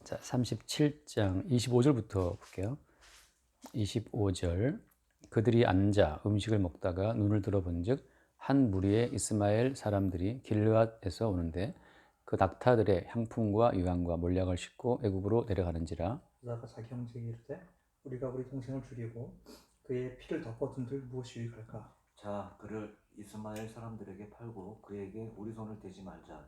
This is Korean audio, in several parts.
자, 37장 25절부터 볼게요. 25절. 그들이 앉아 음식을 먹다가 눈을 들어본즉 한 무리의 이스마엘 사람들이 길르앗에서 오는데 그 낙타들의 향품과 유향과 몰약을 싣고 애굽으로 내려가는지라. 그러다가 자기 형제에게 이르되 우리가 우리 동생을 죽이고 그의 피를 덮어둔들 무엇이 유익할까? 자, 그를 이스마엘 사람들에게 팔고 그에게 우리 손을 대지 말자.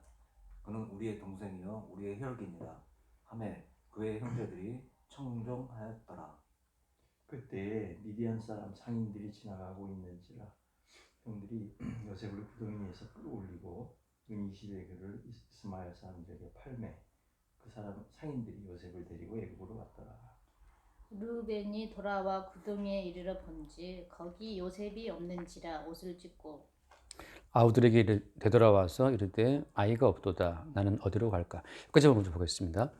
그는 우리의 동생이요 우리의 혈기니라 하매 그의 형제들이 청종하였더라. 그때에 미디안 사람 상인들이 지나가고 있는지라 형들이 요셉을 구덩이에서 끌어올리고 은 20의 그를 이스마엘 사람들에게 팔매 그 사람 상인들이 요셉을 데리고 애굽으로 왔더라. 르우벤이 돌아와 구덩이에 이르러 본지 거기 요셉이 없는지라 옷을 찢고 아우들에게 되돌아와서 이르되 아이가 없도다. 나는 어디로 갈까? 여기까지 먼저 보겠습니다.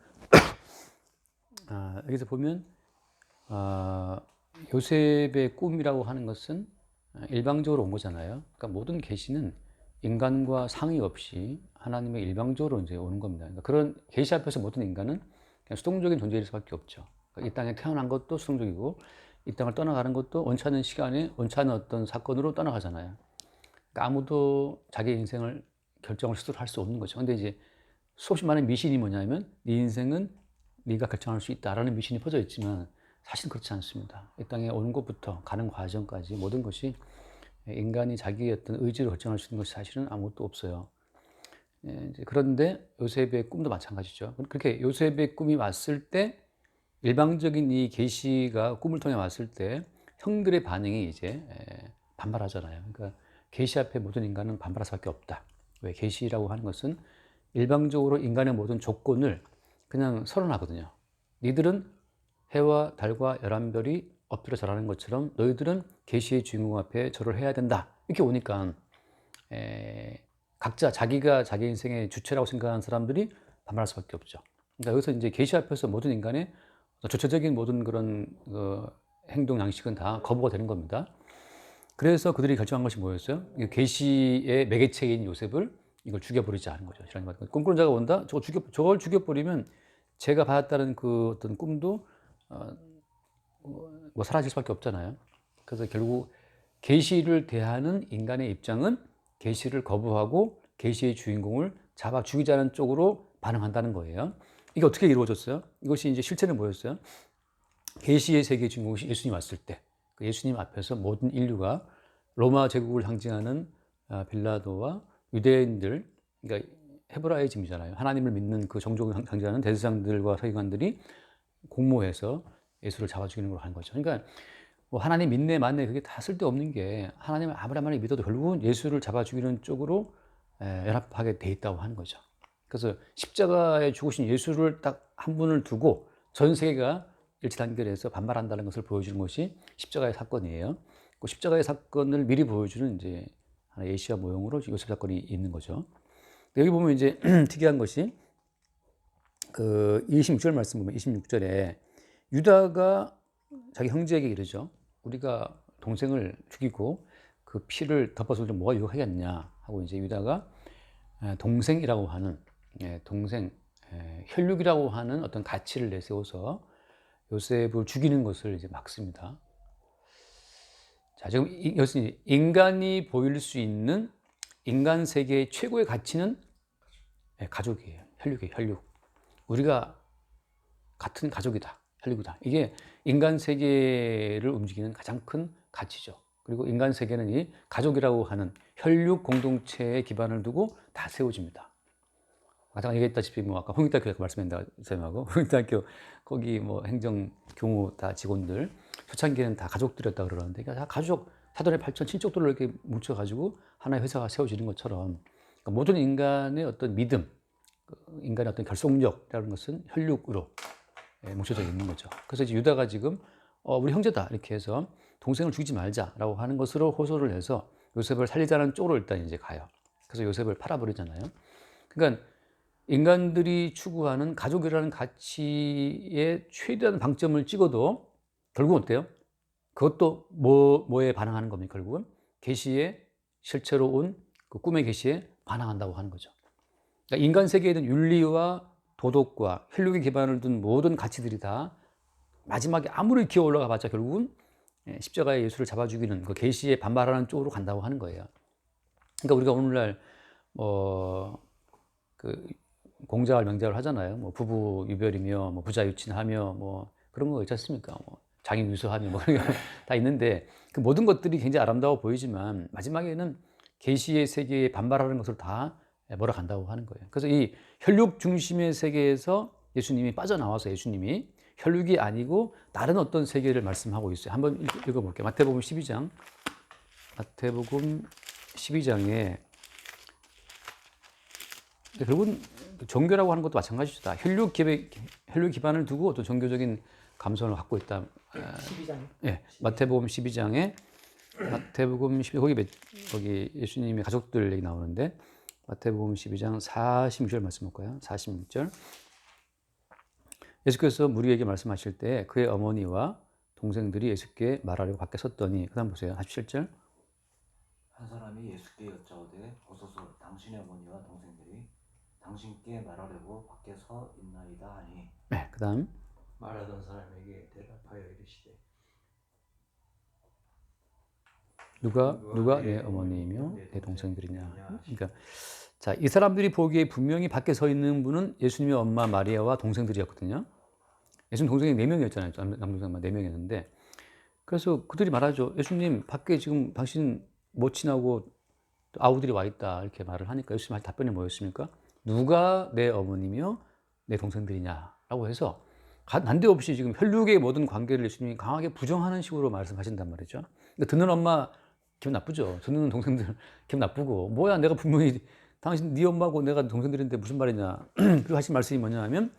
여기서 보면 요셉의 꿈이라고 하는 것은 일방적으로 온 거잖아요. 그러니까 모든 계시는 인간과 상의 없이 하나님의 일방적으로 이제 오는 겁니다. 그러니까 그런 계시 앞에서 모든 인간은 그냥 수동적인 존재일 수밖에 없죠. 그러니까 이 땅에 태어난 것도 수동적이고 이 땅을 떠나가는 것도 원치 않은 시간에 원치 않은 어떤 사건으로 떠나가잖아요. 그러니까 아무도 자기 인생을 결정을 스스로 할 수 없는 거죠. 근데 이제 수없이 많은 미신이 뭐냐면 네 인생은 네가 결정할 수 있다라는 미신이 퍼져 있지만 사실은 그렇지 않습니다. 이 땅에 오는 것부터 가는 과정까지 모든 것이 인간이 자기의 어떤 의지로 결정할 수 있는 것이 사실은 아무것도 없어요. 그런데 요셉의 꿈도 마찬가지죠. 그렇게 요셉의 꿈이 왔을 때 일방적인 이 계시가 꿈을 통해 왔을 때 형들의 반응이 이제 반발하잖아요. 그러니까 계시 앞에 모든 인간은 반발할 수밖에 없다. 왜? 계시라고 하는 것은 일방적으로 인간의 모든 조건을 그냥 선언하거든요. 니들은 해와 달과 11별이 엎드려 절하는 것처럼 너희들은 계시의 주인공 앞에 절을 해야 된다. 이렇게 오니까 각자 자기가 자기 인생의 주체라고 생각하는 사람들이 반발할 수밖에 없죠. 그러니까 여기서 이제 계시 앞에서 모든 인간의 주체적인 모든 그런 행동 양식은 다 거부가 되는 겁니다. 그래서 그들이 결정한 것이 뭐였어요? 계시의 매개체인 요셉을 이걸 죽여버리지 않은 거죠. 꿈꾸는 자가 온다. 저걸 죽여버리면 제가 받았다는 그 어떤 꿈도 뭐 사라질 수밖에 없잖아요. 그래서 결국 계시를 대하는 인간의 입장은 계시를 거부하고 계시의 주인공을 잡아 죽이자는 쪽으로 반응한다는 거예요. 이게 어떻게 이루어졌어요? 이것이 이제 실체는 뭐였어요? 계시의 세계의 주인공이 예수님 왔을 때, 그 예수님 앞에서 모든 인류가 로마 제국을 상징하는 빌라도와 유대인들, 그러니까 헤브라이즘이잖아요. 하나님을 믿는 그 종족을 상징하는 대제사장들과 서기관들이 공모해서 예수를 잡아 죽이는 걸로 하는 거죠. 그러니까 뭐 하나님 믿네 맞네 그게 다 쓸데없는 게 하나님을 아무리 믿어도 결국은 예수를 잡아 죽이는 쪽으로 연합하게 돼 있다고 하는 거죠. 그래서 십자가에 죽으신 예수를 딱 한 분을 두고 전 세계가 일치단결해서 반발한다는 것을 보여주는 것이 십자가의 사건이에요. 그 십자가의 사건을 미리 보여주는 이제 하나의 예시와 모형으로 요셉 사건이 있는 거죠. 여기 보면 이제 특이한 것이 그 26절 말씀 보면 26절에 유다가 자기 형제에게 이르죠. 우리가 동생을 죽이고 그 피를 덮어서 뭐가 유익하겠냐 하고 이제 유다가 동생이라고 하는 동생 혈육이라고 하는 어떤 가치를 내세워서 요셉을 죽이는 것을 이제 막습니다. 자, 지금 이것은 인간이 보일 수 있는 인간 세계의 최고의 가치는 가족이에요. 혈육이에요. 혈육. 우리가 같은 가족이다. 혈육이다. 이게 인간 세계를 움직이는 가장 큰 가치죠. 그리고 인간 세계는 이 가족이라고 하는 혈육 공동체에 기반을 두고 다 세워집니다. 아까 얘기했다시피 뭐 아까 홍익대학교 말씀했는데 선생님하고 홍익대학교 거기 뭐 행정 교무 다 직원들 초창기에는 다 가족들이었다 그러는데 다 가족 사돈의 8천 친척들을 이렇게 뭉쳐가지고 하나의 회사가 세워지는 것처럼 그러니까 모든 인간의 어떤 믿음, 인간의 어떤 결속력이라는 것은 혈육으로 뭉쳐져 있는 거죠. 그래서 이제 유다가 지금 우리 형제다 이렇게 해서 동생을 죽이지 말자라고 하는 것으로 호소를 해서 요셉을 살리자는 쪽으로 일단 이제 가요. 그래서 요셉을 팔아버리잖아요. 그러니까 인간들이 추구하는 가족이라는 가치에 최대한 방점을 찍어도 결국은 어때요? 그것도 뭐에 반항하는 겁니까? 결국은 계시에 실체로 온 그 꿈의 계시에 반항한다고 하는 거죠. 그러니까 인간 세계에는 윤리와 도덕과 혈육에 기반을 둔 모든 가치들이 다 마지막에 아무리 기어 올라가 봤자 결국은 십자가의 예수를 잡아 죽이는 그 계시에 반발하는 쪽으로 간다고 하는 거예요. 그러니까 우리가 오늘날 그 공자를 명자를 하잖아요. 뭐 부부 유별이며 뭐 부자 유친하며 뭐 그런 거 있지 않습니까? 뭐 장유 유서하며 뭐 그런 거 다 있는데 그 모든 것들이 굉장히 아름다워 보이지만 마지막에는 계시의 세계에 반발하는 것으로 다 몰아간다고 하는 거예요. 그래서 이 혈육 중심의 세계에서 예수님이 빠져나와서 예수님이 혈육이 아니고 다른 어떤 세계를 말씀하고 있어요. 한번 읽어볼게요. 마태복음 12장. 마태복음 12장에 결국은 종교라고 하는 것도 마찬가지다. 혈육 기반을 두고 또 종교적인 감성을 갖고 있다. 12장. 예, 마태복음 12장에 마태복음 12 거기 예수님의 가족들 얘기 나오는데 마태복음 12장 46절 말씀 볼까요? 46절. 예수께서 무리에게 말씀하실 때 그의 어머니와 동생들이 예수께 말하려고 밖에 섰더니 그다음 보세요. 47절. 한 사람이 예수께 여짜오되 보소서 당신의 어머니와 동생들이 당신께 말하려고 밖에 서 있나이다 하니. 네, 그다음 말하던 사람에게 대답하여 이르시되 누가 내 어머니이며 내 동생들이냐. 그러니까 자, 이 사람들이 보기에 분명히 밖에 서 있는 분은 예수님의 엄마 마리아와 동생들이었거든요. 예수님 동생이 4명이었잖아요. 남동생만 4명이었는데 그래서 그들이 말하죠. 예수님 밖에 지금 당신 모친하고 아우들이 와 있다 이렇게 말을 하니까 예수님 답변이 뭐였습니까? 누가 내 어머니며 내 동생들이냐라고 해서 난데없이 지금 혈육의 모든 관계를 예수님이 강하게 부정하는 식으로 말씀하신단 말이죠. 그러니까 듣는 엄마 기분 나쁘죠. 듣는 동생들 기분 나쁘고 뭐야 내가 분명히 당신 네 엄마고 내가 동생들인데 무슨 말이냐. 그리고 하신 말씀이 뭐냐 하면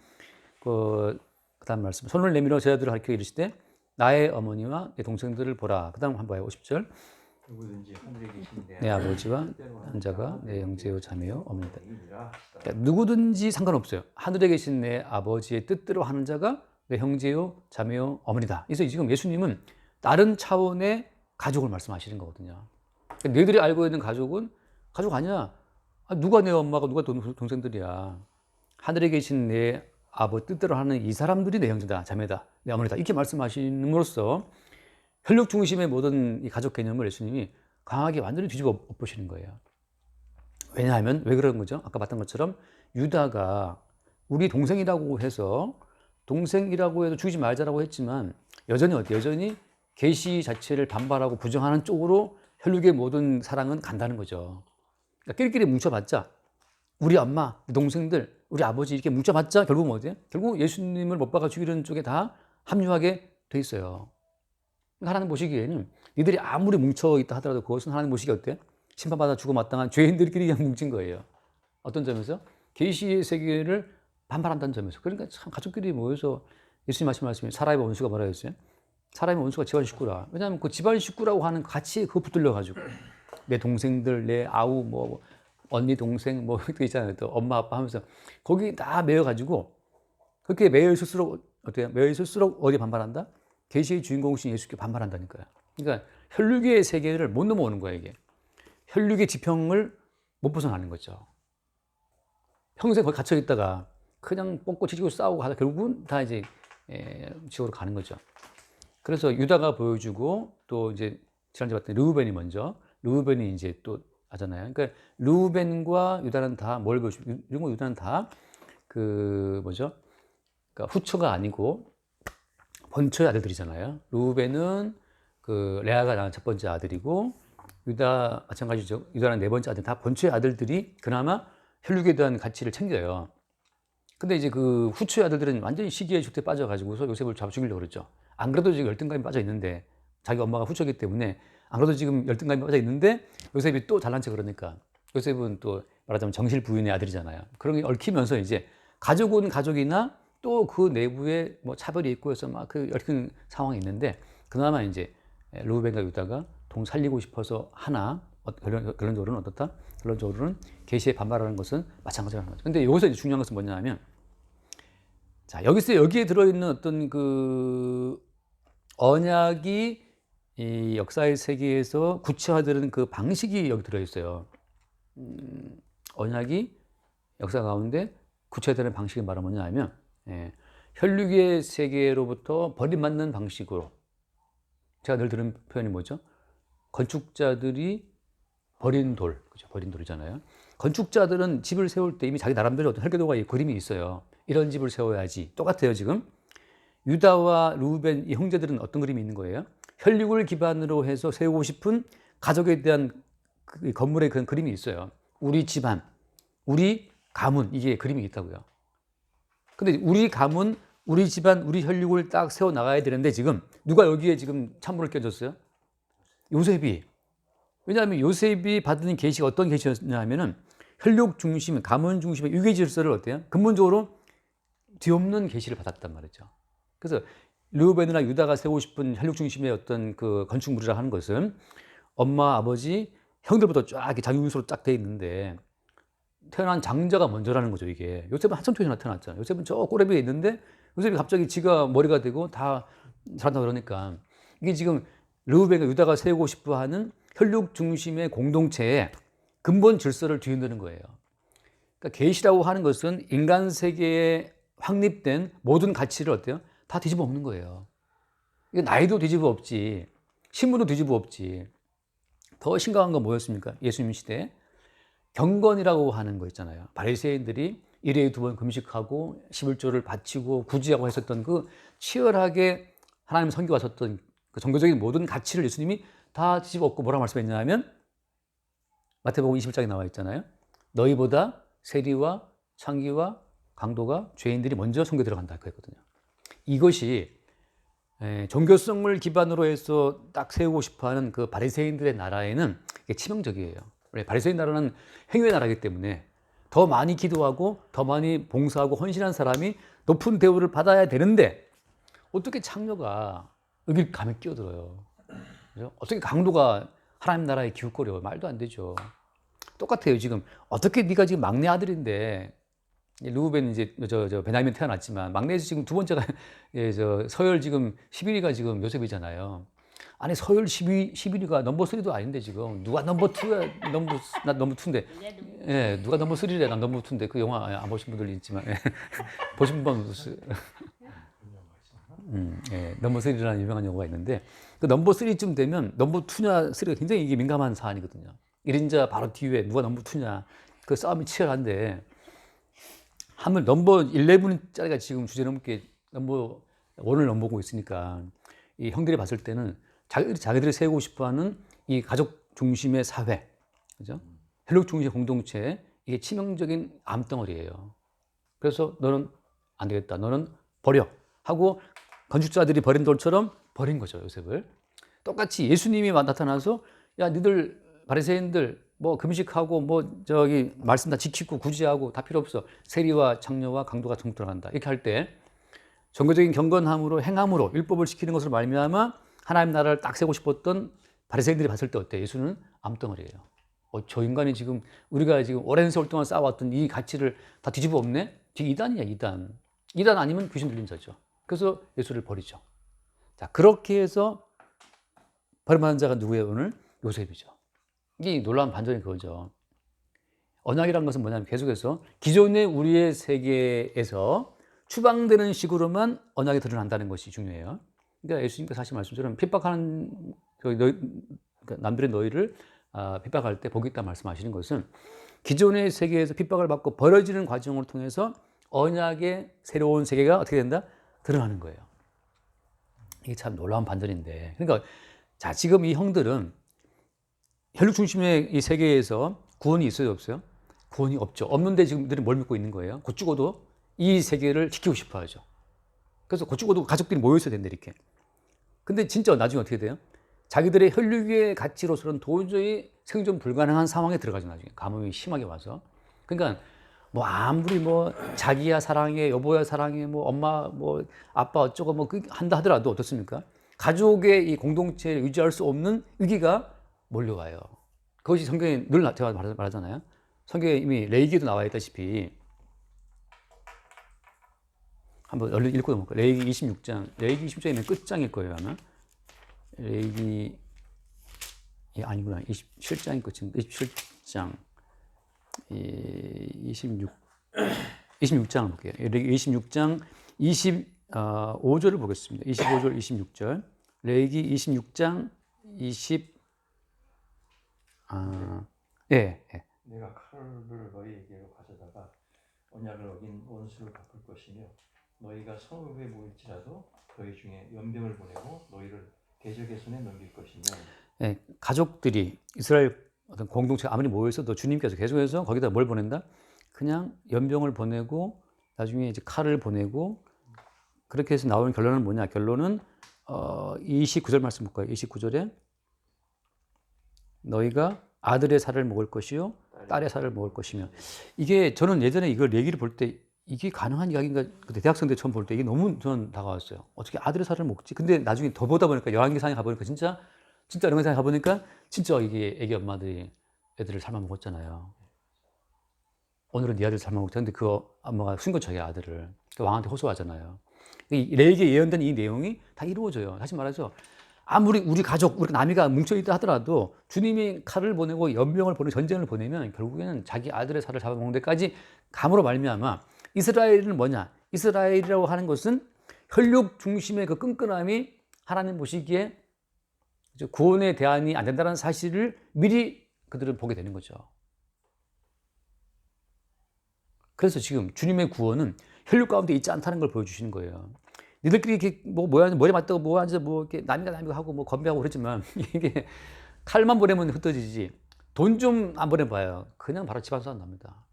그다음 말씀 손을 내밀어 제 아들을 가리켜 이르시되 나의 어머니와 내 동생들을 보라. 그다음 한번 봐요. 50절. 누구든지 하늘에 계신 내 아버지와 한 자가 내 형제요 자매요 어머니다. 그러니까 누구든지 상관없어요. 하늘에 계신 내 아버지의 뜻대로 하는 자가 내 형제요 자매요 어머니다. 그래서 지금 예수님은 다른 차원의 가족을 말씀하시는 거거든요. 그러니까 너희들이 알고 있는 가족은 가족 아니야. 누가 내 엄마가 누가 동생들이야. 하늘에 계신 내 아버지 뜻대로 하는 이 사람들이 내 형제다 자매다 내 어머니다. 이렇게 말씀하심으로써 혈육 중심의 모든 이 가족 개념을 예수님이 강하게 완전히 뒤집어 엎으시는 거예요. 왜냐하면 왜 그런 거죠? 아까 봤던 것처럼 유다가 우리 동생이라고 해서 동생이라고 해도 죽이지 말자라고 했지만 여전히 어때요? 여전히 계시 자체를 반발하고 부정하는 쪽으로 혈육의 모든 사랑은 간다는 거죠. 그러니까 끼리끼리 뭉쳐봤자 우리 엄마, 동생들, 우리 아버지 이렇게 뭉쳐봤자 결국은 어디에? 결국 예수님을 못 박아 죽이는 쪽에 다 합류하게 돼 있어요. 하나님 보시기에는 니들이 아무리 뭉쳐있다 하더라도 그것은 하나님 보시기에 어때? 심판받아 죽어 마땅한 죄인들끼리 그냥 뭉친 거예요. 어떤 점에서? 계시의 세계를 반발한다는 점에서. 그러니까 참 가족끼리 모여서 예수님 하신 말씀이 사람의 원수가 뭐라 했어요? 사람의 원수가 집안 식구라. 왜냐하면 그 집안 식구라고 하는 가치에 그거 붙들려가지고 내 동생들, 내 아우, 뭐 언니, 동생 뭐 이렇게 있잖아요. 또 엄마, 아빠 하면서 거기 다 매여가지고 그렇게 매여 있을수록 어때요? 매여 있을수록 어디에 반발한다? 계시의 주인공이신 예수께 반발한다니까요. 그러니까 혈육의 세계를 못 넘어오는 거예요, 이게. 혈육의 지평을 못 벗어나는 거죠. 평생 거기 갇혀 있다가 그냥 뻥꼬 치고 싸우고 하다 결국은 다 이제 지옥으로 가는 거죠. 그래서 유다가 보여주고 또 이제 지난주에 봤던 르우벤이 먼저 르우벤이 이제 또 하잖아요. 그러니까 르우벤과 유다는 다 뭘 보여주고 유다는 다 그 뭐죠? 그러니까 후처가 아니고 본처의 아들들이잖아요. 르우벤은 그 레아가 낳은 첫 번째 아들이고 유다 마찬가지죠. 유다는 네 번째 아들. 다 본처의 아들들이 그나마 혈육에 대한 가치를 챙겨요. 근데 이제 그 후처의 아들들은 완전히 시기의 줏대 빠져가지고서 요셉을 잡아 죽이려고 그랬죠. 안 그래도 지금 열등감이 빠져 있는데 자기 엄마가 후처이기 때문에 안 그래도 지금 열등감이 빠져 있는데 요셉이 또 잘난 척 그러니까 요셉은 또 말하자면 정실 부인의 아들이잖아요. 그런 게 얽히면서 이제 가족은 가족이나 또 그 내부에 뭐 차별이 있고 해서 막 그 얽힌 상황이 있는데 그나마 이제 르우벤과 유다가 동 살리고 싶어서 하나 결론적으로는 어떻다? 결론적으로는 계시에 반발하는 것은 마찬가지라는 거죠. 근데 여기서 이제 중요한 것은 뭐냐면 자 여기에 들어있는 어떤 그 언약이 이 역사의 세계에서 구체화되는 그 방식이 여기 들어있어요. 언약이 역사 가운데 구체화되는 방식이 바로 뭐냐면 혈육의 세계로부터 버림받는 방식으로 제가 늘 들은 표현이 뭐죠? 건축자들이 버린 돌, 그죠? 버린 돌이잖아요. 건축자들은 집을 세울 때 이미 자기 나름대로 어떤 설계도가 그림이 있어요. 이런 집을 세워야지. 똑같아요, 지금. 유다와 루벤 이 형제들은 어떤 그림이 있는 거예요? 혈육을 기반으로 해서 세우고 싶은 가족에 대한 그 건물의 그런 그림이 있어요. 우리 집안, 우리 가문, 이게 그림이 있다고요. 근데 우리 가문, 우리 집안, 우리 혈육을 딱 세워 나가야 되는데 지금 누가 여기에 지금 찬물을 껴줬어요? 요셉이. 왜냐하면 요셉이 받은 계시가 어떤 계시였냐 하면은 혈육 중심, 가문 중심의 유괴 질서를 어때요? 근본적으로 뒤엎는 계시를 받았단 말이죠. 그래서 르우벤이나 유다가 세우고 싶은 혈육 중심의 어떤 그 건축물이라 하는 것은 엄마, 아버지, 형들부터 쫙 이렇게 자기 운수로 쫙 돼 있는데 태어난 장자가 먼저라는 거죠, 이게. 요셉은 한참 뒤에 나타났잖아요. 요셉은 저 꼬레비에 있는데 요셉이 갑자기 지가 머리가 되고 다 잘한다 그러니까 이게 지금 르우벤과 유다가 세우고 싶어 하는 혈육 중심의 공동체의 근본 질서를 뒤흔드는 거예요. 그러니까 계시라고 하는 것은 인간 세계에 확립된 모든 가치를 어때요? 다 뒤집어 엎는 거예요. 이게 나이도 뒤집어 엎지, 신분도 뒤집어 엎지. 더 심각한 건 뭐였습니까? 예수님 시대에 경건이라고 하는 거 있잖아요. 바리새인들이 일회에 2번 금식하고 11조를 바치고 구제하고 했었던 그 치열하게 하나님 섬기고 왔었던 그 종교적인 모든 가치를 예수님이 다 뒤집어 엎고 뭐라고 말씀했냐면 마태복음 21장에 나와 있잖아요. 너희보다 세리와 창기와 강도가 죄인들이 먼저 성교에 들어간다 그랬거든요. 이것이 종교성을 기반으로 해서 딱 세우고 싶어하는 그 바리새인들의 나라에는 이게 치명적이에요. 원래 바리새인 나라는 행위의 나라이기 때문에 더 많이 기도하고 더 많이 봉사하고 헌신한 사람이 높은 대우를 받아야 되는데 어떻게 창녀가 여기 감에 끼어들어요? 그죠? 어떻게 강도가 하나님 나라에 기웃거려? 말도 안 되죠. 똑같아요. 지금 어떻게 네가 지금 막내 아들인데 르우벤 이제 저 베냐민 태어났지만 막내에서 지금 두 번째가 저 서열 지금 11위가 지금 요셉이잖아요. 아니 서열 11위가 넘버 3도 아닌데 지금 누가 넘버 2야? 나 넘버 2인데 예, 누가 넘버 3래? 난 넘버 2인데 그 영화 안 보신 분들 있지만 보신 분 예, 넘버 3라는 유명한 영화가 있는데 그 넘버 3쯤 되면 넘버 2냐 3가 굉장히 이게 민감한 사안이거든요. 1인자 바로 뒤에 누가 넘버 2냐 그 싸움이 치열한데 하물 넘버 11짜리가 지금 주제 넘게 넘버 1을 넘보고 있으니까 이 형들이 봤을 때는 자기들이 세우고 싶어하는 이 가족 중심의 사회, 그죠? 혈육 중심의 공동체 이게 치명적인 암덩어리예요. 그래서 너는 안 되겠다, 너는 버려 하고 건축자들이 버린 돌처럼 버린 거죠, 요셉을. 똑같이 예수님이 나타나서 야, 니들 바리새인들 뭐 금식하고 뭐 저기 말씀 다 지키고 구제하고 다 필요 없어. 세리와 창녀와 강도가 전국 들어간다. 이렇게 할 때 종교적인 경건함으로 행함으로 율법을 지키는 것으로 말미암아 하나님 나라를 딱 세우고 싶었던 바리새인들이 봤을 때 어때? 예수는 암덩어리예요. 저 인간이 지금 우리가 지금 오랜 세월 동안 쌓아왔던 이 가치를 다 뒤집어 엎네? 지금 이단이야, 이단. 이단 아니면 귀신 들린 자죠. 그래서 예수를 버리죠. 자, 그렇게 해서 버림받은 자가 누구예요, 오늘? 요셉이죠. 이게 놀라운 반전이 그거죠. 언약이라는 것은 뭐냐면 계속해서 기존의 우리의 세계에서 추방되는 식으로만 언약이 드러난다는 것이 중요해요. 그러니까 예수님께서 하신 말씀처럼 핍박하는 그러니까 남들의 너희를 핍박할 때 복이 있다 말씀하시는 것은 기존의 세계에서 핍박을 받고 버려지는 과정을 통해서 언약의 새로운 세계가 어떻게 된다? 드러나는 거예요. 이게 참 놀라운 반전인데. 그러니까 자, 지금 이 형들은 혈육 중심의 이 세계에서 구원이 있어요, 없어요? 구원이 없죠. 없는데 지금 들이 뭘 믿고 있는 거예요? 곧 죽어도 이 세계를 지키고 싶어 하죠. 그래서 곧 죽어도 가족들이 모여 있어야 된다, 이렇게. 근데 진짜 나중에 어떻게 돼요? 자기들의 혈육의 가치로서는 도저히 생존 불가능한 상황에 들어가죠, 나중에. 가뭄이 심하게 와서. 그러니까 뭐 아무리 뭐 자기야 사랑해, 여보야 사랑해, 뭐 엄마 뭐 아빠 어쩌고 뭐 한다 하더라도 어떻습니까? 가족의 이 공동체를 유지할 수 없는 위기가 몰려와요. 그것이 성경에 늘 제가 말하잖아요. 성경에 이미 레위기에도 나와 있다시피 한번 얼른 읽고 넘어갈까요? 레위기 26장, 레위기 26장이면 끝장일 거예요, 아마. 레위기 아니구나, 27장이 끝인데 27장 26 26장을 볼게요. 레위기 26장 25절을 보겠습니다. 25절, 26절. 레위기 26장 예. 내가 칼을 너희에게로 가져다가 언약을 어긴 원수를 갚을 것이며 너희가 성읍에 모일지라도 너희 중에 연병을 보내고 너희를 대적의 손에 넘길 것이며 예, 가족들이 이스라엘 어떤 공동체 아무리 모여있어도 주님께서 계속해서 거기다 뭘 보낸다? 그냥 연병을 보내고 나중에 이제 칼을 보내고 그렇게 해서 나오는 결론은 뭐냐? 결론은 29절 말씀 볼까요? 29절에 너희가 아들의 살을 먹을 것이요 딸의 살을 먹을 것이며 이게 저는 예전에 이걸 얘기를 볼 때 이게 가능한 이야기인가 그때 대학생 때 처음 볼 때 이게 너무 저는 다가왔어요. 어떻게 아들의 살을 먹지? 근데 나중에 더 보다 보니까 여한기상에 가보니까 진짜 여han기상에 가보니까 진짜 이게 애기 엄마들이 애들을 삶아 먹었잖아요. 오늘은 네 아들 삶아 먹자. 근데 그 엄마가 숨긴 척해 아들을 그 왕한테 호소하잖아요. 이 레위기에 예언된 이 내용이 다 이루어져요. 다시 말해서 아무리 우리 가족, 우리 남이가 뭉쳐있다 하더라도 주님이 칼을 보내고 연병을 보내고 전쟁을 보내면 결국에는 자기 아들의 살을 잡아먹는 데까지 감으로 말미암아 이스라엘은 뭐냐? 이스라엘이라고 하는 것은 혈육 중심의 그 끈끈함이 하나님 보시기에 구원의 대안이 안 된다는 사실을 미리 그들은 보게 되는 거죠. 그래서 지금 주님의 구원은 혈육 가운데 있지 않다는 걸 보여주시는 거예요. 니들끼리 이렇게 머리 맞다고 이렇게 남이가 하고 건배하고 그러지만 이게 칼만 보내면 흩어지지 돈 좀 안 보내봐요. 그냥 바로 집안 싸움 납니다.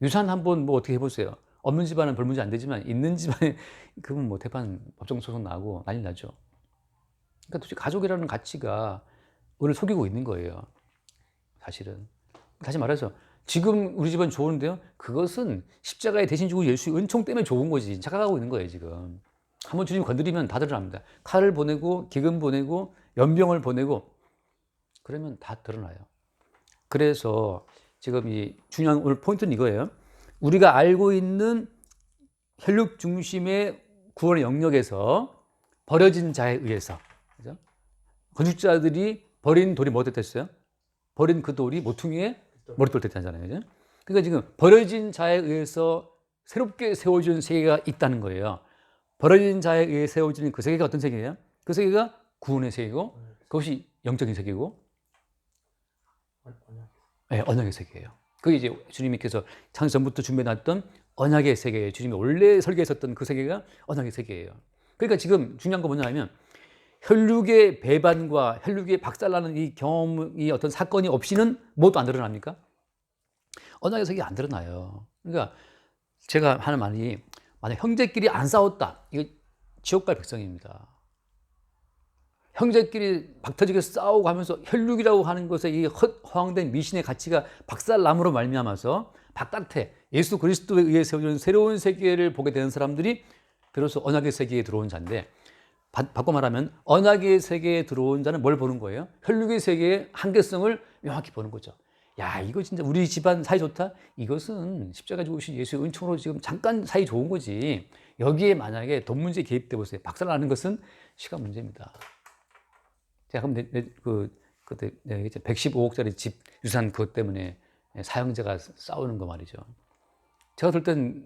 유산 한번 어떻게 해보세요. 없는 집안은 별 문제 안 되지만 있는 집안에 그러면 대판 법정 소송 나고 난리 나죠. 그러니까 도대체 가족이라는 가치가 우리를 속이고 있는 거예요. 사실은. 다시 말해서 지금 우리 집은 좋은데요. 그것은 십자가에 대신 주고 예수의 은총 때문에 좋은 거지. 착각하고 있는 거예요, 지금. 한번 주님 건드리면 다 드러납니다. 칼을 보내고 기근 보내고 연병을 보내고 그러면 다 드러나요. 그래서 지금 이 중요한 오늘 포인트는 이거예요. 우리가 알고 있는 혈육 중심의 구원의 영역에서 버려진 자에 의해서 그죠? 건축자들이 버린 돌이 뭐 됐어요? 버린 그 돌이 모퉁이에 머릿돌 됐다잖아요. 그죠? 그러니까 지금 버려진 자에 의해서 새롭게 세워진 세계가 있다는 거예요. 버려진 자에 의해 세워지는 그 세계가 어떤 세계예요? 그 세계가 구원의 세계고 그것이 영적인 세계고 네, 언약의 세계예요. 그게 이제 주님께서 창세 전부터 준비해놨던 언약의 세계예요. 주님이 원래 설계했었던 그 세계가 언약의 세계예요. 그러니까 지금 중요한 건 뭐냐면 혈육의 배반과 혈육의 박살나는 이 경험이 어떤 사건이 없이는 뭐도 안 드러납니까? 언약의 세계가 안 드러나요. 그러니까 제가 하는 말이 만약 형제끼리 안 싸웠다. 이거 지옥 갈 백성입니다. 형제끼리 박터지게 싸우고 하면서 혈육이라고 하는 것에 이 허황된 미신의 가치가 박살남으로 말미암아서 바깥에 예수 그리스도에 의해 세워지는 새로운 세계를 보게 되는 사람들이 비로소 언약의 세계에 들어온 자인데 바꿔 말하면 언약의 세계에 들어온 자는 뭘 보는 거예요? 혈육의 세계의 한계성을 명확히 보는 거죠. 야, 이거 진짜 우리 집안 사이 좋다? 이것은 십자가 지고 오신 예수의 은총으로 지금 잠깐 사이 좋은 거지. 여기에 만약에 돈 문제 개입돼 보세요. 박살나는 것은 시간 문제입니다. 제가 그럼 그때 내가 얘기했죠. 115억짜리 집 유산 그것 때문에 사형제가 싸우는 거 말이죠. 제가 들 땐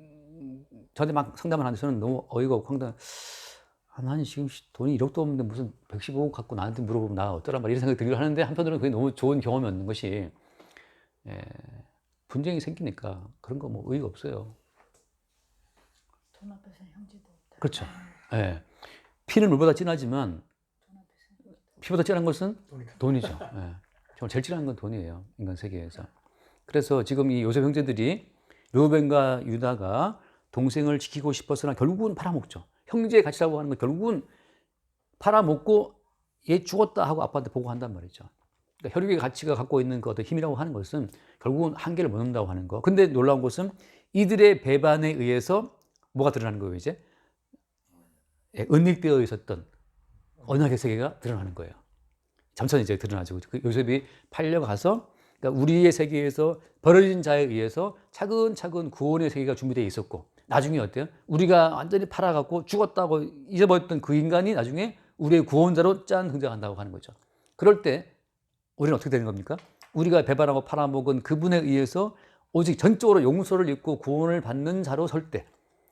저한테 막 상담을 하는데 저는 너무 어이가 없고 황당. 나는 지금 돈이 1억도 없는데 무슨 115억 갖고 나한테 물어보면 나 어떠란 말이야 이런 생각이 들긴 하는데 한편으로는 그게 너무 좋은 경험이었는 것이 분쟁이 생기니까 그런 거 의의가 없어요. 돈 앞에서는 형제도 없다. 그렇죠. 예. 피는 물보다 진하지만 피보다 진한 것은 돈이죠. 예. 정말 제일 진한 건 돈이에요. 인간 세계에서. 그래서 지금 이 요셉 형제들이 르우벤과 유다가 동생을 지키고 싶었으나 결국은 팔아먹죠. 형제의 가치라고 하는 건 결국은 팔아먹고 얘 죽었다 하고 아빠한테 보고한단 말이죠. 그러니까 혈육의 가치가 갖고 있는 그 어떤 힘이라고 하는 것은 결국은 한계를 못 넘는다고 하는 거. 근데 놀라운 것은 이들의 배반에 의해서 뭐가 드러나는 거예요, 이제? 은닉되어 있었던 언약의 세계가 드러나는 거예요. 점차 이제 드러나죠. 그 요셉이 팔려가서 그러니까 우리의 세계에서 버려진 자에 의해서 차근차근 구원의 세계가 준비되어 있었고 나중에 어때요? 우리가 완전히 팔아갖고 죽었다고 잊어버렸던 그 인간이 나중에 우리의 구원자로 짠 등장한다고 하는 거죠. 그럴 때 우리는 어떻게 되는 겁니까? 우리가 배반하고 팔아먹은 그분에 의해서 오직 전적으로 용서를 입고 구원을 받는 자로 설 때,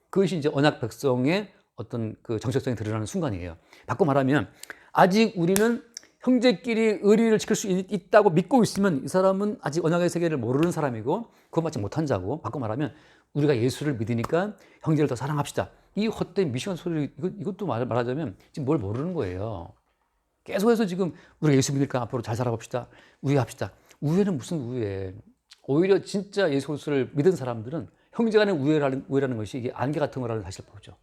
그것이 이제 언약 백성의 어떤 그 정체성이 드러나는 순간이에요. 바꿔 말하면 아직 우리는 형제끼리 의리를 지킬 수 있다고 믿고 있으면 이 사람은 아직 언약의 세계를 모르는 사람이고 구원받지 못한 자고, 바꿔 말하면 우리가 예수를 믿으니까 형제를 더 사랑합시다, 이 헛된 미션 소리, 이것도 말하자면 지금 뭘 모르는 거예요. 계속해서 지금 우리가 예수 믿을까, 앞으로 잘 살아봅시다, 우애합시다. 우애는 무슨 우애? 오히려 진짜 예수 그리스도를 믿은 사람들은 형제간의 우애라는 것이 이게 안개 같은 거라는 사실을 보죠.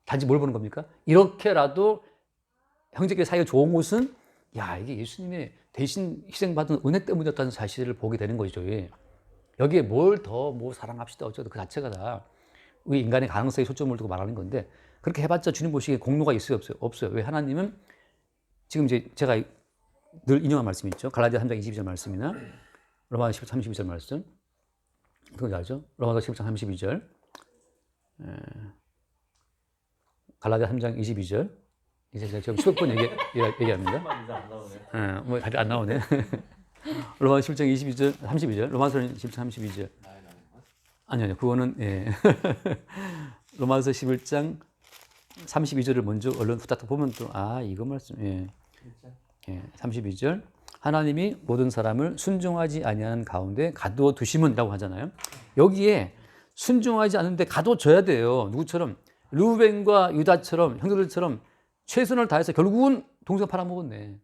단지 뭘 보는 겁니까? 이렇게라도 형제끼리 사이가 좋은 곳은 야, 이게 예수님의 대신 희생받은 은혜 때문이었다는 사실을 보게 되는 거죠. 여기에 뭘 더 뭐 사랑합시다 어쩌다 그 자체가 다 우리 인간의 가능성에 초점을 두고 말하는 건데, 그렇게 해봤자 주님 보시기에 공로가 있어요, 없어요? 없어요. 왜? 하나님은 지금 이제 제가 늘 인용한 말씀이 있죠. 갈라디아 3장 22절 말씀이나 로마서 10장 32절 말씀. 그건 알죠? 로마서 10장 32절. 갈라디아 3장 22절. 이제 제가 지금 수백 번 얘기합니다. 뭐 다들 안 나오네. 로마서 10장 22절, 32절. 로마서는 10장 32절. 아니요, 그거는 예. 로마서 11장 32절을 먼저 얼른 후딱 보면 또 이거 말씀. 예. 32절. 하나님이 모든 사람을 순종하지 아니하는 가운데 가두어 두심은이라고 하잖아요. 여기에 순종하지 않는데 가두어 져야 돼요. 누구처럼? 르우벤과 유다처럼, 형제들처럼 최선을 다해서 결국은 동생 팔아먹었네.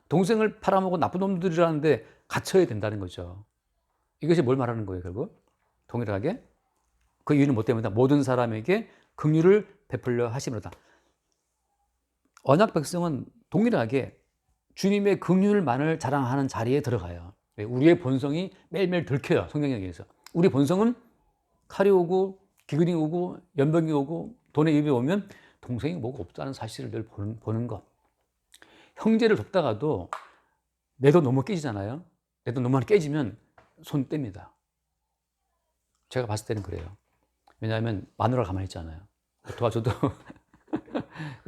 동생을 팔아먹은 나쁜 놈들이라는데 갇혀야 된다는 거죠. 이것이 뭘 말하는 거예요, 결국? 동일하게. 그 이유는 뭐 때문이다? 모든 사람에게 긍휼을 베풀려 하심으로다. 언약 백성은 동일하게 주님의 긍휼만을 자랑하는 자리에 들어가요. 우리의 본성이 매일매일 들켜요, 성경에 의해서. 우리 본성은 칼이 오고 기근이 오고 연병이 오고 돈의 입이 오면 동생이 뭐가 없다는 사실을 늘 보는 것. 형제를 돕다가도 내 돈 너무 깨지잖아요. 내 돈 너무 많이 깨지면 손 뗍니다. 제가 봤을 때는 그래요. 왜냐하면 마누라가 가만히 있잖아요. 도와줘도.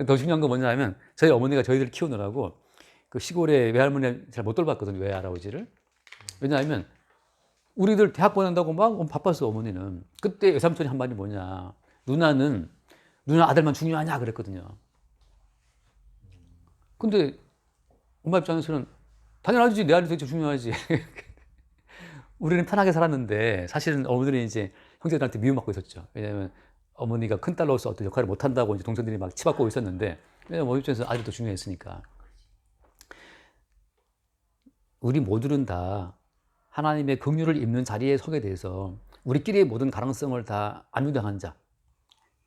더 중요한 건 뭐냐면 저희 어머니가 저희들 키우느라고 그 시골에 외할머니 잘 못 돌봤거든요, 외할아버지를. 왜냐하면 우리들 대학 보낸다고 막 바빴어, 어머니는. 그때 외삼촌이 한 말이 뭐냐, 누나 아들만 중요하냐 그랬거든요. 근데 엄마 입장에서는 당연하지, 내 아들이 되게 중요하지. 우리는 편하게 살았는데 사실은 어머니들이 이제 형제들한테 미움받고 있었죠. 왜냐하면 어머니가 큰딸로서 어떤 역할을 못한다고 이제 동생들이 막 치받고 있었는데, 왜냐면 어머니 입장에서 아들이 더 중요했으니까. 우리 모두는 다 하나님의 긍휼을 입는 자리에 서게 돼서 우리끼리의 모든 가능성을 다 안주당한 자,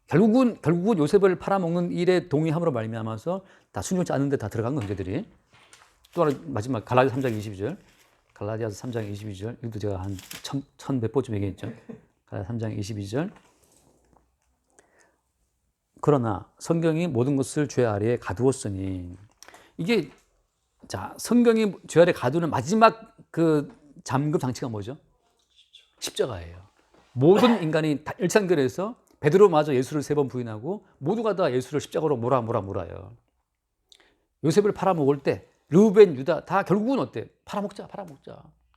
결국은 요셉을 팔아먹는 일에 동의함으로 말미암아서 다 순종치 않는 데 다 들어간 형제들이. 또 하나 마지막 갈라디아 3장 22절. 갈라디아서 3장 22절. 이것도 제가 한 천 몇 번쯤 얘기했죠. 갈라디아 3장 22절. 그러나 성경이 모든 것을 죄 아래에 가두었으니, 이게 자, 성경이 죄 아래 가두는 마지막 그 잠금 장치가 뭐죠? 십자가예요. 모든 인간이 다 일창결해서 베드로마저 예수를 3번 부인하고 모두가 다 예수를 십자가로 몰아요. 요셉을 팔아먹을 때 르우벤, 유다 다 결국은 어때? 팔아먹자.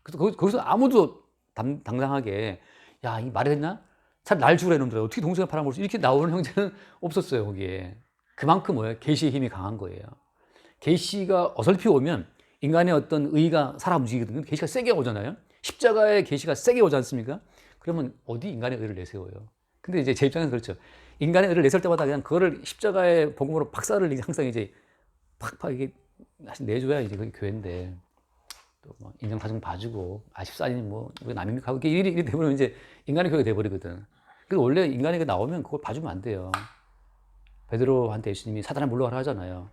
그래서 거기서 아무도 당당하게 야, 이 말이 됐나? 참 날 죽으라 이놈들아, 어떻게 동생을 팔아먹을 수, 이렇게 나오는 형제는 없었어요, 거기에. 그만큼 뭐예요? 계시의 힘이 강한 거예요. 계시가 어설피 오면 인간의 어떤 의가 살아 움직이거든요. 계시가 세게 오잖아요. 십자가의 계시가 세게 오지 않습니까? 그러면 어디 인간의 의를 내세워요? 근데 이제 제 입장에서 그렇죠. 인간의 의를 내세울 때마다 그냥 그거를 십자가의 복음으로 박살을 항상 이제 팍팍 이게 내줘야 이제 그게 교회인데, 또 뭐 인정사정 봐주고 14년이 뭐 남입니까 하고 이렇게 되버리면 이제 인간의 교회가 돼버리거든. 그래서 원래 인간에게 나오면 그걸 봐주면 안 돼요. 베드로한테 예수님이 사단아 물러가라 하잖아요.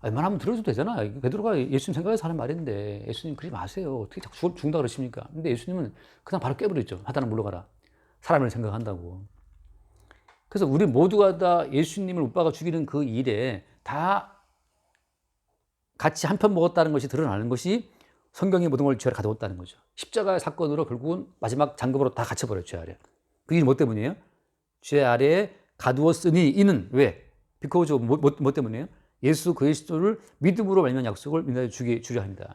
웬만하면 들어도 되잖아. 베드로가 예수님 생각해서 하는 말인데, 예수님 그러지 마세요. 어떻게 자꾸 죽는다 그러십니까? 근데 예수님은 그냥 바로 깨버렸죠. 사단아 물러가라. 사람을 생각한다고. 그래서 우리 모두가 다 예수님을 못 박아 죽이는 그 일에 다 같이 한편 먹었다는 것이 드러나는 것이 성경의 모든 걸 죄 아래 가두었다는 거죠. 십자가의 사건으로 결국은 마지막 장급으로 다 갇혀버려요, 죄 아래. 그 일이 뭐 때문이에요? 죄 아래에 가두었으니, 이는 왜? because 뭐 때문이에요? 예수 그리스도를 믿음으로 말미암은 약속을 민다에 주려 합니다.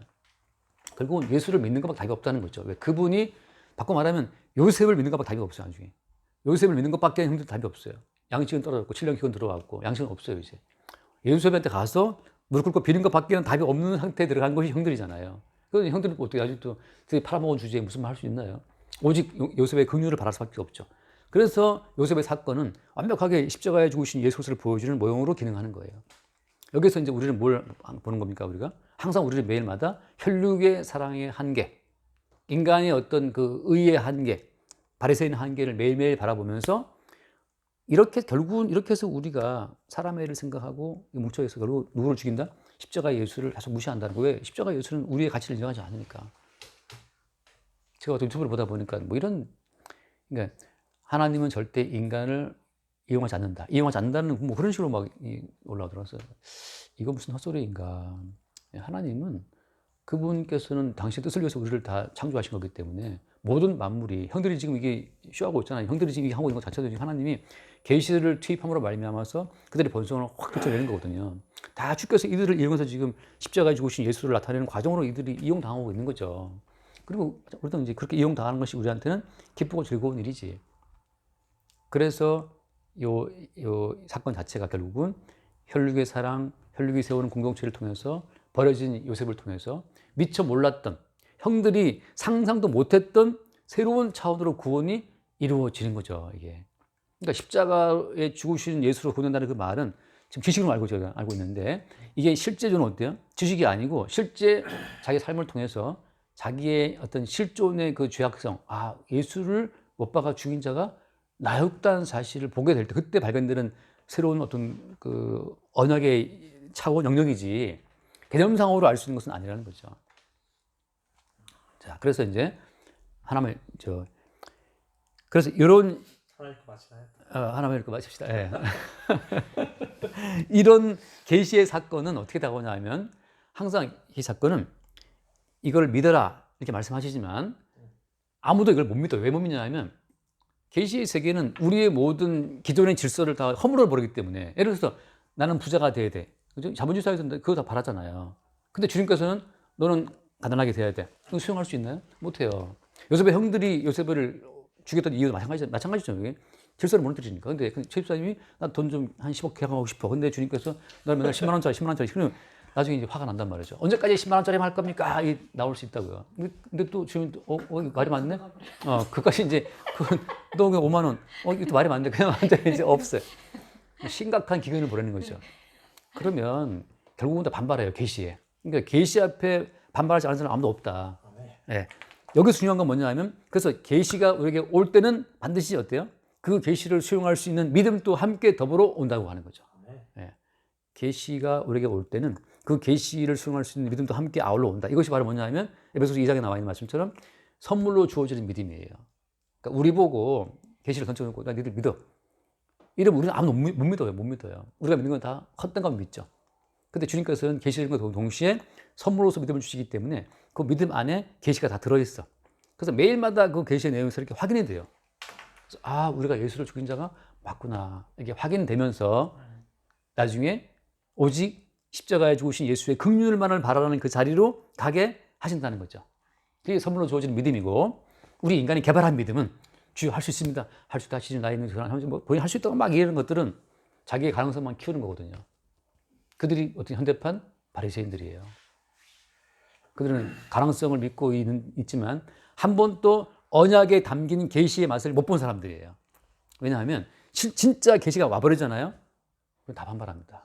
결국은 예수를 믿는 것밖에 답이 없다는 거죠. 왜? 그분이 바꿔 말하면 요셉을 믿는 것밖에 답이 없어요. 나중에 요셉을 믿는 것밖에 형들 답이 없어요. 양식은 떨어졌고 7년 기간 들어왔고 양식은 없어요. 이제 요셉한테 가서 무릎 꿇고 비는 것밖에는 답이 없는 상태에 들어간 것이 형들이잖아요. 그래서 형들은 어떻게 아직도 팔아먹은 주제에 무슨 말 할 수 있나요? 오직 요셉의 긍휼을 바랄 수밖에 없죠. 그래서 요셉의 사건은 완벽하게 십자가에 죽으신 예수를 보여주는 모형으로 기능하는 거예요. 여기서 이제 우리는 뭘 보는 겁니까? 우리가 항상 우리를 매일마다 혈육의 사랑의 한계, 인간의 어떤 그 의의 한계, 바리새인 한계를 매일매일 바라보면서 이렇게 결국은 이렇게 해서 우리가 사람의 일을 생각하고 뭉쳐서 결국 누구를 죽인다? 십자가 예수를 계속 무시한다는 거예요. 왜? 십자가 예수는 우리의 가치를 인정하지 않으니까. 제가 유튜브를 보다 보니까 뭐 이런, 그러니까 하나님은 절대 인간을 이용하지 않는다. 이용하지 않는다는 뭐 그런 식으로 막 올라오더라고요. 이거 무슨 헛소리인가. 하나님은 그분께서는 당신의 뜻을 위해서 우리를 다 창조하신 거기 때문에 모든 만물이, 형들이 지금 이게 쇼하고 있잖아요. 형들이 지금 하고 있는 것 자체도 지금 하나님이 계시를 투입함으로 말미암아서 그들의 본성을 확 펼쳐내는 거거든요. 다 주께서 이들을 이용해서 지금 십자가에 죽으신 예수를 나타내는 과정으로 이들이 이용당하고 있는 거죠. 그리고 우리도 이제 그렇게 이용당하는 것이 우리한테는 기쁘고 즐거운 일이지. 그래서 요 사건 자체가 결국은 혈육의 사랑, 혈육이 세우는 공동체를 통해서 버려진 요셉을 통해서 미처 몰랐던, 형들이 상상도 못했던 새로운 차원으로 구원이 이루어지는 거죠. 이게. 그러니까 십자가에 죽으신 예수로 보낸다는 그 말은 지금 지식으로 알고 있는데 이게 실제로는 어때요? 지식이 아니고 실제 자기 삶을 통해서 자기의 어떤 실존의 그 죄악성, 아, 예수를 못 박아 죽인 자가 나였다는 사실을 보게 될 때 그때 발견되는 새로운 어떤 그 언약의 차원 영역이지 개념상으로 알 수 있는 것은 아니라는 거죠. 자, 그래서 이제 하나만 그래서 이런 하나 읽고 마치나요? 하나만 읽고 마칩시다. 예. 이런 계시의 사건은 어떻게 다가오냐면 항상 이 사건은 이걸 믿어라 이렇게 말씀하시지만 아무도 이걸 못 믿어요. 왜 못 믿냐면 계시의 세계는 우리의 모든 기존의 질서를 다 허물어 버리기 때문에 예를 들어서 나는 부자가 돼야 돼. 자본주의 사회에서 그거 다 바라잖아요. 근데 주님께서는 너는 가난하게 돼야 돼. 이거 수용할 수 있나요? 못해요. 요셉의 형들이 요셉을 죽였던 이유도 마찬가지죠. 이게. 질서를 무너뜨리니까. 근데 최집사님이 나 돈 좀 한 10억 계약하고 싶어. 근데 주님께서 나 맨날 10만 원짜리 그러면 나중에 이제 화가 난단 말이죠. 언제까지 10만 원짜리만 할 겁니까? 이 나올 수 있다고요. 근데 또 주님 말이 맞네? 그까지 이제 너 5만 원. 이것도 말이 맞네. 그냥 완전히 이제 없어요. 심각한 기근을 보내는 거죠. 그러면 결국은 다 반발해요. 계시에. 그러니까 계시 앞에 반발하지 않는 사람 아무도 없다. 네. 여기서 중요한 건 뭐냐면 그래서 계시가 우리에게 올 때는 반드시 어때요? 그 계시를 수용할 수 있는 믿음도 함께 더불어 온다고 하는 거죠. 네. 계시가 우리에게 올 때는 그 계시를 수용할 수 있는 믿음도 함께 아울러 온다. 이것이 바로 뭐냐면 에베소서 2장에 나와 있는 말씀처럼 선물로 주어지는 믿음이에요. 그러니까 우리 보고 계시를 던져놓고 나 니들 믿어. 이러면 우리는 아무도 못 믿어요. 우리가 믿는 건 다 헛된 거 믿죠. 근데 주님께서는 계시를 것과 동시에 선물로서 믿음을 주시기 때문에 그 믿음 안에 계시가 다 들어있어. 그래서 매일마다 그 계시의 내용에서 이렇게 확인이 돼요. 그래서 아, 우리가 예수를 죽인 자가 맞구나. 이게 확인되면서 나중에 오직 십자가에 죽으신 예수의 긍휼만을 바라는 그 자리로 가게 하신다는 거죠. 그게 선물로 주어지는 믿음이고 우리 인간이 개발한 믿음은 주여 할 수 있습니다. 할 수 있다 하시지 나 있는 뭐 본인 할 수 있다고 막 이러는 것들은 자기의 가능성만 키우는 거거든요. 그들이 어떤 현대판 바리새인들이에요. 그들은 가능성을 믿고 있지만 한 번도 언약에 담긴 계시의 맛을 못 본 사람들이에요. 왜냐하면 진짜 계시가 와버리잖아요. 그럼 다 반발합니다.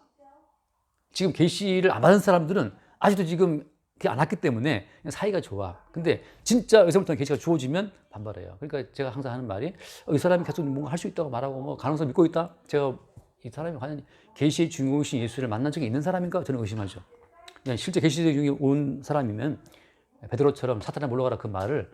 지금 계시를 안 받은 사람들은 아직도 지금 그게 안 왔기 때문에 그냥 사이가 좋아. 근데 진짜 여기서부터 계시가 주어지면 반발해요. 그러니까 제가 항상 하는 말이 이 사람이 계속 뭔가 할 수 있다고 말하고 뭐 가능성 믿고 있다. 제가 이 사람이 과연 계시의 주인공이신 예수를 만난 적이 있는 사람인가 저는 의심하죠. 그냥 실제 계시 중에 온 사람이면 베드로처럼 사탄에 물러가라 그 말을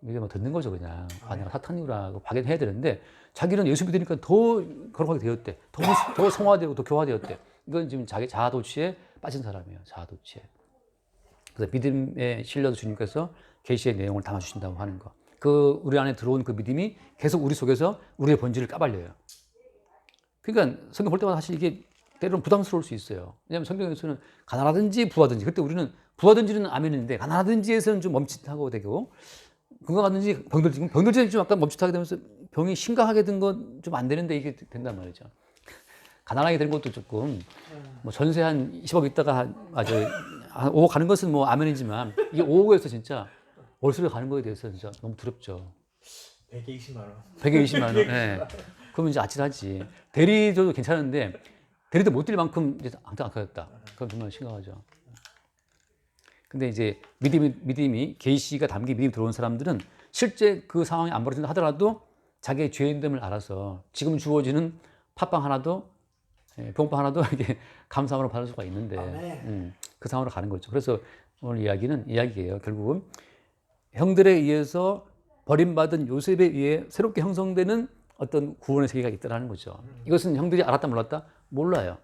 이게 뭐 듣는 거죠 그냥. 아 내가 사탄이라고 발견해야 되는데 자기는 예수 믿으니까 더 거룩하게 되었대. 더 성화되고 더 교화되었대. 이건 지금 자기 자아도취에 빠진 사람이에요. 자아도취에. 그래서 믿음에 실려도 주님께서 계시의 내용을 담아주신다고 하는 거. 그 우리 안에 들어온 그 믿음이 계속 우리 속에서 우리의 본질을 까발려요. 그러니까 성경 볼 때마다 사실 이게 때로는 부담스러울 수 있어요. 왜냐하면 성경에서는 가난하든지 부하든지 그때 우리는 부하든지는 아멘인데 가난하든지에서는 좀 멈칫하고 되고 건강하든지 병들지 좀 약간 멈칫하게 되면서 병이 심각하게 된 건 좀 안 되는데 이게 된단 말이죠. 가난하게 된 것도 조금 뭐 전세 한 20억 있다가 한 5억 가는 것은 뭐 아멘이지만 이게 5억에서 진짜 월수를 가는 거에 대해서 진짜 너무 두렵죠. 120만 원. 120만 원. 예. 그러면 이제 아찔하지. 대리도 괜찮은데 대리도 못 뛸 만큼 이제 안타깝다. 그건 정말 심각하죠. 근데 이제 믿음이 계시가 담긴 믿음이 들어온 사람들은 실제 그 상황이 안 벌어진다 하더라도 자기의 죄인됨을 알아서 지금 주어지는 팥빵 하나도 붕어빵 하나도 이게 감사함으로 받을 수가 있는데 그 상황으로 가는 거죠. 그래서 오늘 이야기예요. 결국은 형들에 의해서 버림받은 요셉에 의해 새롭게 형성되는 어떤 구원의 세계가 있다는 거죠. 이것은 형들이 알았다 몰랐다? 몰라요.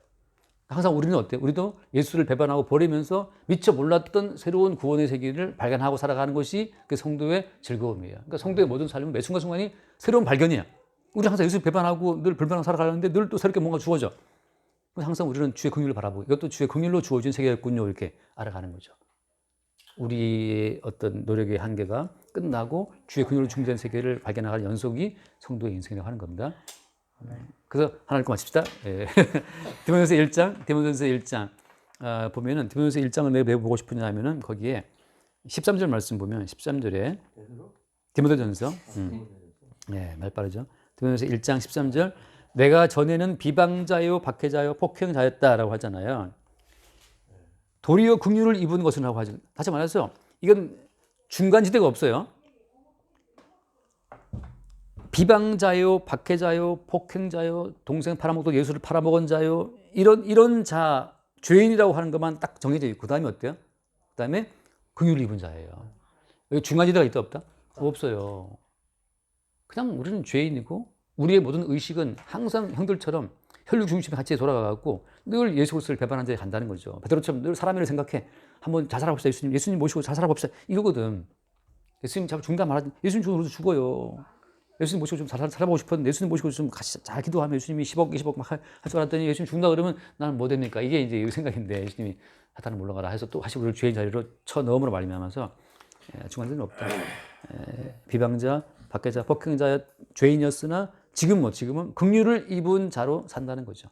항상 우리는 어때요? 우리도 예수를 배반하고 버리면서 미처 몰랐던 새로운 구원의 세계를 발견하고 살아가는 것이 그 성도의 즐거움이에요. 그러니까 성도의 모든 삶은 매 순간순간이 새로운 발견이야. 우리 항상 예수 배반하고 늘 불변하고 살아가는데 늘 또 새롭게 뭔가 주어져. 항상 우리는 주의 긍휼을 바라보고 이것도 주의 긍휼로 주어진 세계였군요. 이렇게 알아가는 거죠. 우리의 어떤 노력의 한계가 끝나고 주의 긍휼로 준비된 세계를 발견하는 연속이 성도의 인생이라고 하는 겁니다. 그래서 하나 읽고 마칩시다. 예. 디모데전서 1장 보면은 디모데전서 1장을 왜 보고 싶으냐 하면은 거기에 13절 말씀 보면 13절에 디모데전서 예, 말 빠르죠. 디모데전서 1장 13절 내가 전에는 비방자요 박해자요 폭행자였다라고 하잖아요. 도리어 긍휼을 입은 것이라고 하죠. 다시 말해서 이건 중간지대가 없어요. 비방자요, 박해자요, 폭행자요, 동생 팔아먹고 예수를 팔아먹은 자요, 이런 자, 죄인이라고 하는 것만 딱 정해져 있고, 그 다음에 어때요? 그 다음에 긍휼을 입은 자예요. 여기 중간지대가 있다 없다? 없어요. 그냥 우리는 죄인이고, 우리의 모든 의식은 항상 형들처럼 혈육 중심의 가치에 돌아가고 늘 예수 그리스도를 배반한 자에 간다는 거죠. 베드로처럼 늘 사람이라 생각해. 한번 잘 살아봅시다. 예수님 모시고 잘 살아봅시다. 이거거든. 예수님 자꾸 중단 말하지. 예수님 죽어도 죽어요. 예수님 모시고 좀 잘 살아보고 싶었는데 예수님 모시고 좀 같이 잘 기도하면 예수님이 10억, 20억 막 할 줄 알았더니 예수님 죽는다 그러면 나는 뭐 됩니까? 이게 이제 이 생각인데 예수님이 사탄을 물러가라 해서 또 다시 우리를 죄인 자리로 쳐 넣음으로 말미암아서 중간되는 없다. 비방자, 박해자, 폭행자, 죄인이었으나 지금은 긍휼을 입은 자로 산다는 거죠.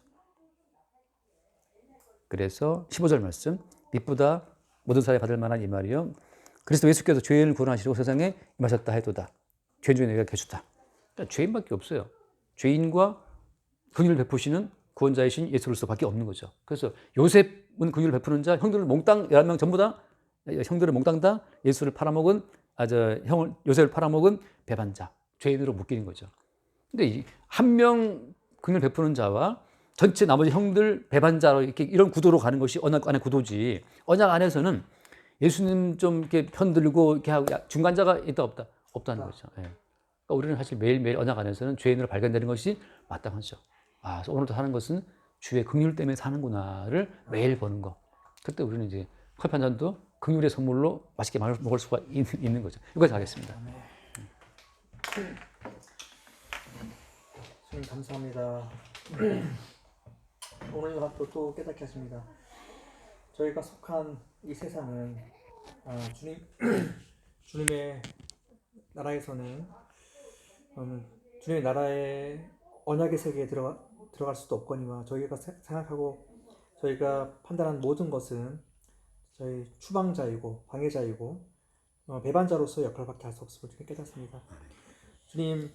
그래서 15절 말씀 미쁘다 모든 사람이 받을 만한 이 말이요 그리스도 예수께서 죄인을 구원하시려고 세상에 임하셨다 해도다. 죄인 중에 내가 계수다. 그러니까 죄인밖에 없어요. 죄인과 긍휼을 베푸시는 구원자이신 예수 그리스도밖에 없는 거죠. 그래서 요셉은 긍휼을 베푸는 자, 형들을 몽땅 11명 전부 다 형들을 몽땅 다 예수를 팔아먹은 요셉을 팔아먹은 배반자, 죄인으로 묶이는 거죠. 근데 한 명 긍휼 베푸는 자와 전체 나머지 형들 배반자로 이렇게 이런 구도로 가는 것이 언약 안의 구도지. 언약 안에서는 예수님 좀 이렇게 편들고 이렇게 하고 중간자가 있다 없다 없다는 거죠. 예. 그러니까 우리는 사실 매일매일 언약 안에서는 죄인으로 발견되는 것이 마땅하죠. 그래서 오늘도 사는 것은 주의 긍휼 때문에 사는구나를 매일 보는 거. 그때 우리는 이제 커피 한 잔도 긍휼의 선물로 맛있게 먹을 수가 있는 거죠. 여기까지 하겠습니다. 주님 감사합니다. 오늘 또 깨닫게 하십니다. 저희가 속한 이 세상은 주님의 나라에서는 주님의 나라의 언약의 세계에 들어갈 수도 없거니와 저희가 생각하고 저희가 판단한 모든 것은 저희 추방자이고 방해자이고 배반자로서의 역할밖에 할 수 없음을 주님 깨닫습니다. 주님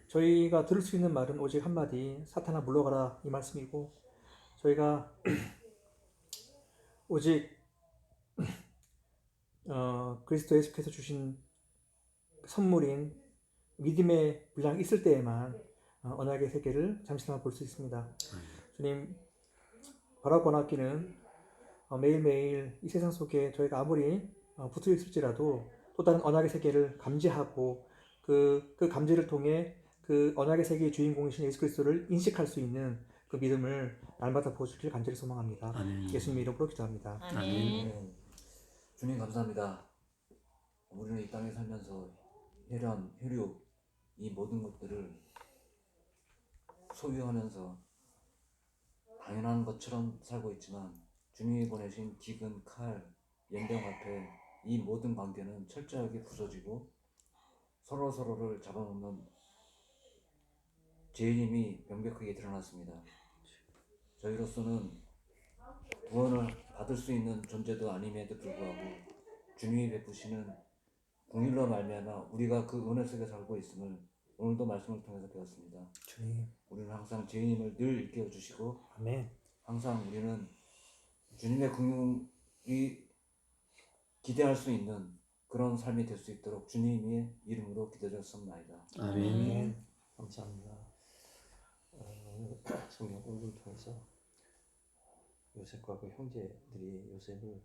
저희가 들을 수 있는 말은 오직 한마디 사탄아 물러가라 이 말씀이고 저희가 오직 그리스도 예수께서 주신 선물인 믿음의 분량이 있을 때에만 언약의 세계를 잠시나마 볼 수 있습니다. 주님 바로 권하기는 매일매일 이 세상 속에 저희가 아무리 붙어 있을지라도 또 다른 언약의 세계를 감지하고 그 감지를 통해 그 언약의 세계의 주인공이신 예수 그리스도를 인식할 수 있는 그 믿음을 날마다 보여주길 간절히 소망합니다. 예수님의 이름으로 기도합니다. 아멘. 주님 감사합니다. 우리는 이 땅에 살면서 혈연, 혈육 이 모든 것들을 소유하면서 당연한 것처럼 살고 있지만 주님이 보내신 기근, 칼, 연병 앞에 이 모든 관계는 철저하게 부서지고 서로를 잡아먹는 죄인임이 명백하게 드러났습니다. 저희로서는 구원을 받을 수 있는 존재도 아님에도 불구하고 주님이 베푸시는 공일로 말미암아 우리가 그 은혜 속에 살고 있음을 오늘도 말씀을 통해서 배웠습니다. 주님, 우리는 항상 죄인임을 늘 일깨워 주시고 아멘. 항상 우리는 주님의 긍휼이 기대할 수 있는 그런 삶이 될 수 있도록 주님의 이름으로 기도드렸습니다. 아멘. 감사합니다. 오늘 성경 공부를 통해서 요셉과 그 형제들이 요셉을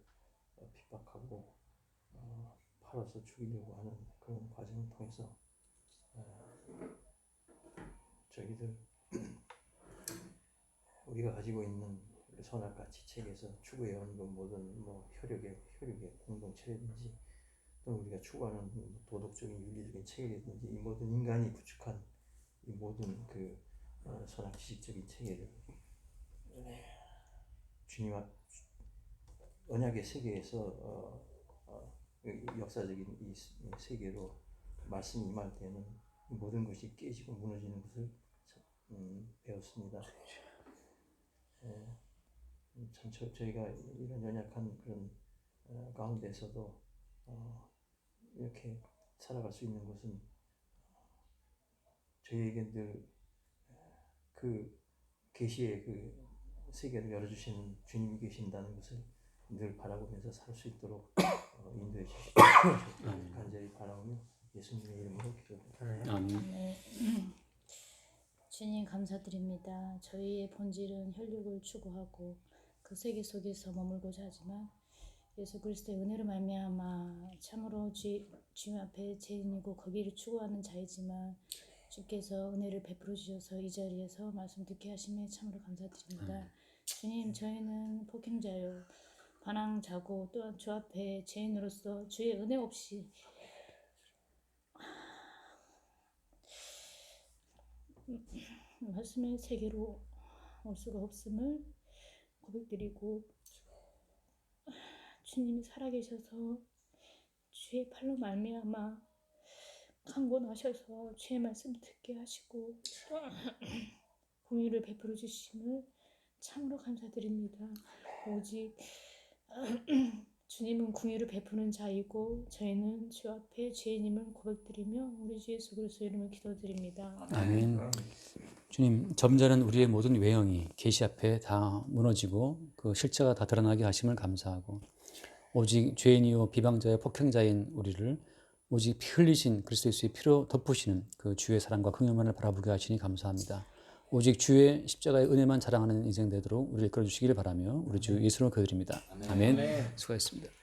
핍박하고 팔아서 죽이려고 하는 그런 과정을 통해서 저희들 우리가 가지고 있는 선악가치 책에서 추구해온 그 모든 혈육의 공동체라든지 또는 우리가 추구하는 도덕적인 윤리적인 체계라든지 이 모든 인간이 구축한 이 모든 그 선악 지식적인 체계를 주님 앞 언약의 세계에서 역사적인 이 세계로 말씀이 임할 때는 모든 것이 깨지고 무너지는 것을 배웠습니다. 참 저희가 이런 연약한 그런 가운데서도 이렇게 살아갈 수 있는 것은 저희에게 늘 그 계시의 그 세계를 열어주시는 주님이 계신다는 것을 늘 바라보면서 살 수 있도록 인도해 주시고 간절히 바라오며 예수님의 이름으로 기도합니다. 아멘. 네. 주님 감사드립니다. 저희의 본질은 혈육을 추구하고 그 세계 속에서 머물고자 하지만 예수 그리스도의 은혜로 말미암아 참으로 주님 앞에 죄인이고 거기를 추구하는 자이지만 주께서 은혜를 베풀어 주셔서 이 자리에서 말씀 듣게 하심에 참으로 감사드립니다. 주님, 저희는 폭행자요 반항자고 또한 주 앞에 죄인으로서 주의 은혜 없이 말씀의 세계로 올 수가 없음을 고백드리고 주님이 살아계셔서 주의 팔로 말미암아 강권하셔서 주의 말씀 듣게 하시고 공의를 베풀어 주심을 참으로 감사드립니다. 오직 주님은 공의를 베푸는 자이고 저희는 주 앞에 죄인임을 고백드리며 우리 주 예수 그리스도 이름을 기도드립니다. 아멘. 주님, 점잖은 우리의 모든 외형이 계시 앞에 다 무너지고 그 실체가 다 드러나게 하심을 감사하고 오직 죄인이요 비방자요 폭행자인 우리를 오직 피 흘리신 그리스도 예수의 피로 덮으시는 그 주의 사랑과 긍휼만을 바라보게 하시니 감사합니다. 오직 주의 십자가의 은혜만 자랑하는 인생 되도록 우리를 이끌어 주시기를 바라며 우리 주 예수로 기도드립니다. 아멘. 수고하셨습니다.